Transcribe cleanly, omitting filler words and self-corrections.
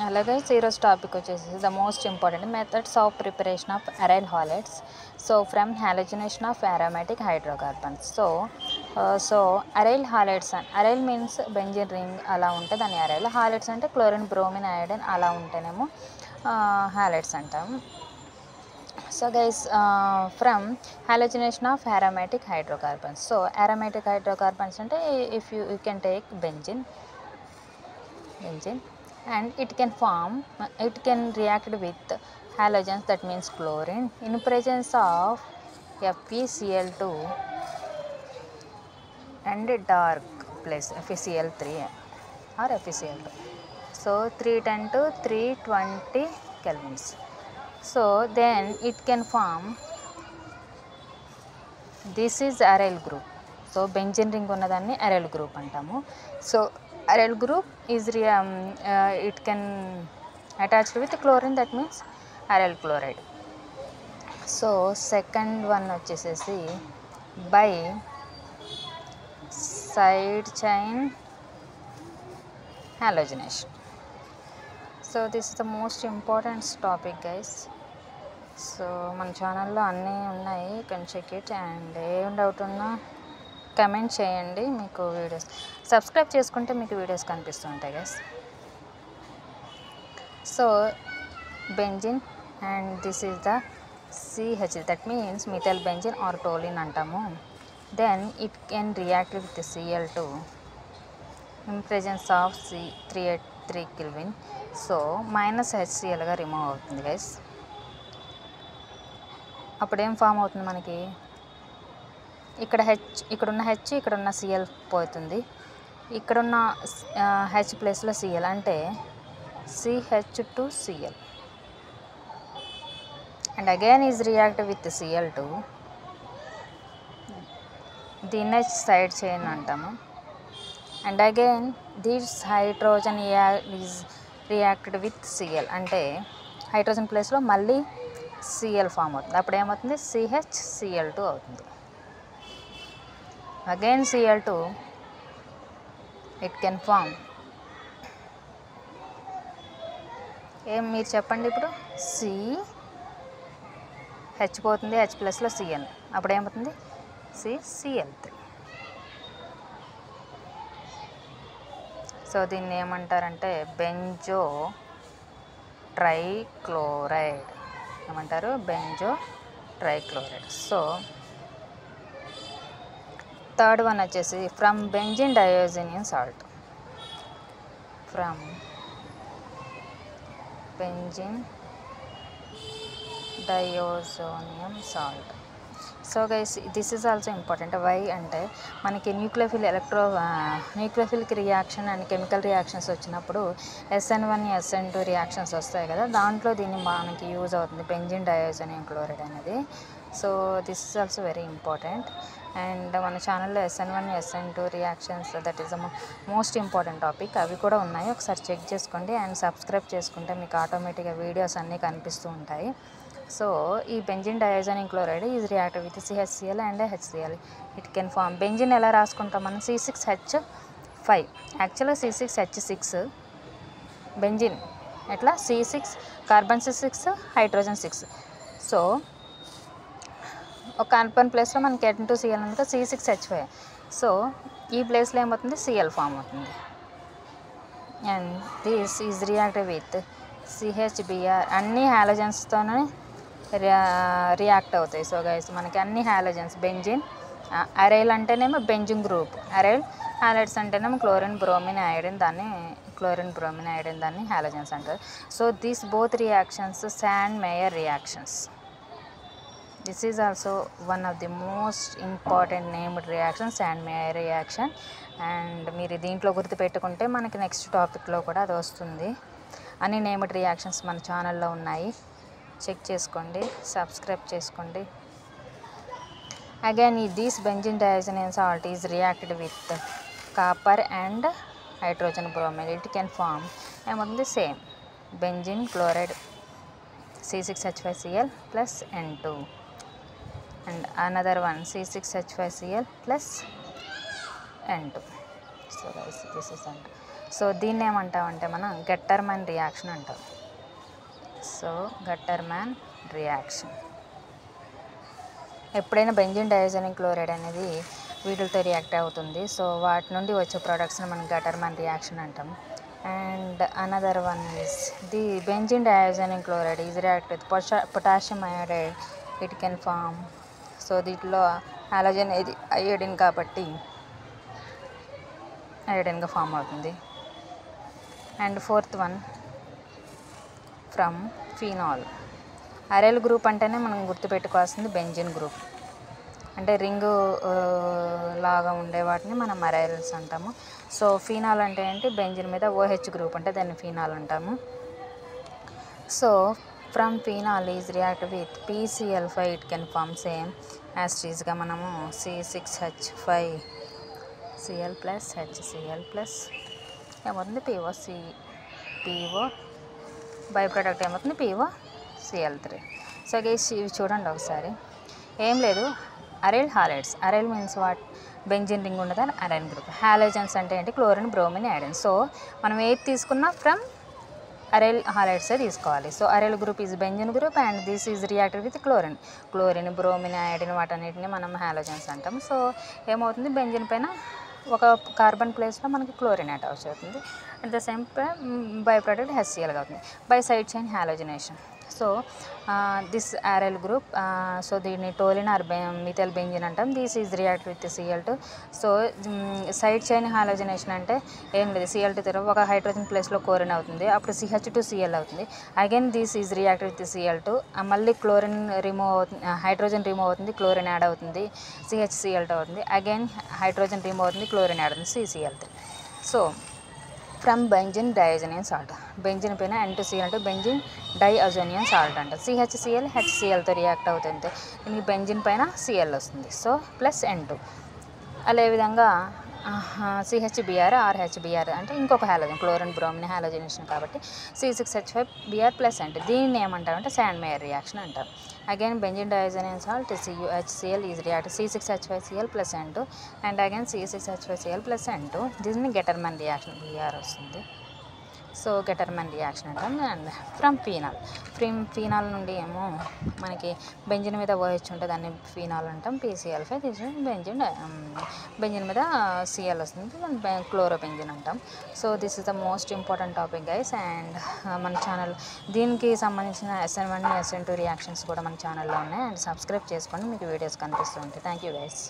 అలాగే ఈరోజు టాపిక్ వచ్చేసి the most important methods of preparation of aryl halides. So from halogenation of aromatic hydrocarbons. So aryl halides, aryl means benzene ring అలా ఉంటే దాన్ని aryl, halides అంటే chlorine, bromine, iodine అలా ఉంటేనేమో halides అంటాం. So guys, from halogenation of aromatic hydrocarbons. So aromatic hydrocarbons ante if you can take benzene, and it can react with halogens, that means chlorine, in presence of FeCl2 and dark place FeCl3 or FeCl2. So 310 to 320 kelvins. So then it can form, this is aryl group. So benzene ring ఉన్నదాన్ని aryl group అంటాము. So aryl group is it can attached with chlorine, that means aryl chloride. So second one వచ్చేసేసి by side chain halogenation. So this is the most important topic guys. So మన ఛానల్లో అన్నీ ఉన్నాయి, can check it. And ఏం doubt ఉన్నా comment చేయండి. మీకు videos subscribe చేసుకుంటే మీకు వీడియోస్ కనిపిస్తూ ఉంటాయి guys. So benzene and this is the CH, that means methyl benzene or toluene అంటాము. Then it can react with Cl2 in presence of 383 kelvin. So -HClగా రిమూవ్ అవుతుంది గైస్. అప్పుడు ఏం ఫామ్ అవుతుంది మనకి, ఇక్కడున్న హెచ్ ఇక్కడున్న Cl పోతుంది, ఇక్కడున్న హెచ్ ప్లేస్లో Cl అంటే CH2Cl, and again is react with Cl2, దీన్నే సైడ్ చైన్ అంటాము. And again this hydrogen is reacted with Cl అంటే హైడ్రోజన్ ప్లేస్లో మళ్ళీ Cl ఫామ్ అవుతుంది. అప్పుడు ఏమవుతుంది, CHCl2 అవుతుంది. Again Cl2 it can form, ఏం మీరు చెప్పండి ఇప్పుడు, హెచ్ పోతుంది, హెచ్ ప్లస్లో Cl, అప్పుడు ఏమవుతుంది CCl3. సో దీన్ని ఏమంటారంటే బెంజో ట్రైక్లోరైడ్ ఏమంటారు, benzo trichloride. So third one వచ్చేసి from benzene diazonium salt, from benzene diazonium salt. So guys this is also important. Why అంటే మనకి nucleophilic reaction and chemical reactions వచ్చినప్పుడు SN1 SN2 రియాక్షన్స్ వస్తాయి కదా, దాంట్లో దీన్ని మనకి యూజ్ అవుతుంది బెంజిన్ డయోజోనియం క్లోరైడ్ అనేది. So this is also very important. And మన ఛానల్లో SN1 SN2 reactions, that is the most important topic, అవి కూడా ఉన్నాయి, ఒకసారి చెక్ చేసుకోండి. అండ్ సబ్స్క్రైబ్ చేసుకుంటే మీకు ఆటోమేటిక్గా వీడియోస్ అన్నీ కనిపిస్తూ ఉంటాయి. సో ఈ benzene diazonium chloride is react with CHCl and HCl. It can form, benzene ఎలా రాసుకుంటాం మనం, C6H5, యాక్చువల్గా C6H6 బెంజిన్, ఎట్లా C6 కార్బన్ 6 హైడ్రోజన్ 6. సో ఒక కార్బన్ ప్లేస్లో మనకి N2Cl ఉంది, C6H5. సో ఈ ప్లేస్లో ఏమవుతుంది, Cl ఫామ్ అవుతుంది. And this is react with CHBr, అన్ని హాలోజన్స్తోనే రియాక్ట్ అవుతాయి. సో గైస్ మనకి అన్ని హాలోజన్స్, బెంజిన్ అరైల్ అంటేనేమో బెంజిన్ గ్రూప్, అరైల్ హాలైడ్స్ అంటేనేమో క్లోరిన్, బ్రోమిన్, అయోడిన్, దాన్ని దాన్ని హాలోజన్స్ అంటారు. So these both reactions sand mayor reactions. This is also one of the most important named reaction, sand mayor reaction. And మీరు దీంట్లో గుర్తుపెట్టుకుంటే మనకి next టాపిక్లో కూడా అది వస్తుంది. అన్ని నేమ్డ్ రియాక్షన్స్ మన ఛానల్లో ఉన్నాయి, చెక్ చేసుకోండి, సబ్స్క్రైబ్ చేసుకోండి. Again this benzene diazonium salt is reacted with copper and hydrogen bromide. It can form ఏమవుతుంది, same benzene chloride C6H5Cl plus N2, and another one C6H5Cl plus N2. So guys, this is N2. So దీన్ని ఏమంటామంటే మనం Gattermann reaction అంటాం. So Gattermann reaction. ఎప్పుడైనా benzene diazonic chloride అనేది వీటితో react అవుతుంది. So వాటి నుండి వచ్చే ప్రోడక్ట్స్ని మనం గట్టర్మాన్ రియాక్షన్ అంటాం. And another one is the benzene diazonic chloride is react with potassium iodide, it can form. So దీంట్లో హాలోజన్ ఇది అయోడిన్ కాబట్టి అయోడిన్గా ఫామ్ అవుతుంది. And fourth one from phenol. Aryl group అంటేనే మనం గుర్తుపెట్టుకోవాల్సింది బెంజిన్ గ్రూప్. అంటే రింగు లాగా ఉండే వాటిని మనం అరైల్స్ అంటాము. సో ఫినాల్ అంటే ఏంటి, బెంజిన్ మీద OH గ్రూప్ అంటే దాన్ని ఫినాల్ అంటాము. So from phenol is react with PCl5, it can form same యాస్టీస్గా మనము C6H5Cl ప్లస్ HCl ప్లస్ ఏమవుతుంది PO బై ప్రోడక్ట్ ఏమవుతుంది POCl3. సో గైస్ ఇవి చూడండి ఒకసారి. ఏం లేదు, aryl halides. Aryl means what, benzene ring ఉండదు అరైల్ గ్రూప్. హాలోజన్స్ అంటే ఏంటి, క్లోరిన్, బ్రోమిన్, ఐరన్. సో మనం ఏది తీసుకున్నా ఫ్రమ్ అరైల్ హాలైడ్సే తీసుకోవాలి. So aryl group is benzene group and this is reacted with chlorine, bromine, iron వాటన్నిటిని మనం హాలోజన్స్ అంటాం. సో ఏమవుతుంది, బెంజిన్ పైన ఒక కార్బన్ ప్లేస్లో మనకి క్లోరిన్ అటాచ్ అవుతుంది. At the same by product HCl అవుతుంది by side chain halogenation. So this aryl group, so దీన్ని టోలిన్ ఆర్ మిథైల్ బెంజిన్ అంటాం. This is react with Cl2. So side chain halogenation అంటే ఏం లేదు, Cl2 తర్వాత ఒక hydrogen ప్లేస్లో క్లోరిన్ అవుతుంది, అప్పుడు CH2Cl అవుతుంది. Again this is react with Cl2, మళ్ళీ క్లోరిన్ రిమూవ్ అవుతుంది, హైడ్రోజన్ రిమూవ్ అవుతుంది, క్లోరిన్ యాడ్ అవుతుంది, CHCl2 అవుతుంది. అగైన్ హైడ్రోజన్ రిమూవ్ అవుతుంది, క్లోరిన్ యాడ్ అవుతుంది, CCl3. So from benzene diazonium salt. Benzene పైన N2Cl అంటే బెంజిన్ డైఅజోనియం సాల్ట్ అంట. CHCl HClతో రియాక్ట్ అవుతుంది, దీనికి బెంజిన్ పైన Cl వస్తుంది. So plus N2. అదేవిధంగా CHBr ఆర్ HBr అంటే ఇంకొక హాలోజన్, క్లోరిన్, బ్రోమిన్ హాలోజనేషన్ కాబట్టి C6H5Br ప్లస్ N2. దీన్ని ఏమంటారంటే శాండ్ మేయర్ రియాక్షన్ అంటారు. Again benzene diazonium salt CuHCl is react C6H5Cl plus N2 and again C6H5Cl plus N2. దీన్ని Gattermann reaction Br వస్తుంది. So Gattermann reaction అంటాం. And from phenol నుండి ఏమో మనకి బెంజిన్ మీద OH ఉంటుంది, దాన్ని ఫీనాల్ అంటాం. PCl5 బెంజిన్ మీద Cl వస్తుంది, క్లోరోబెంజిన్ అంటాం. So this is the most important topic guys. And మన ఛానల్ దీనికి సంబంధించిన SN1 SN2 రియాక్షన్స్ కూడా మన ఛానల్లో ఉన్నాయి. అండ్ సబ్స్క్రైబ్ చేసుకోండి, మీకు వీడియోస్ కనిపిస్తూ ఉంటాయి. Thank you guys.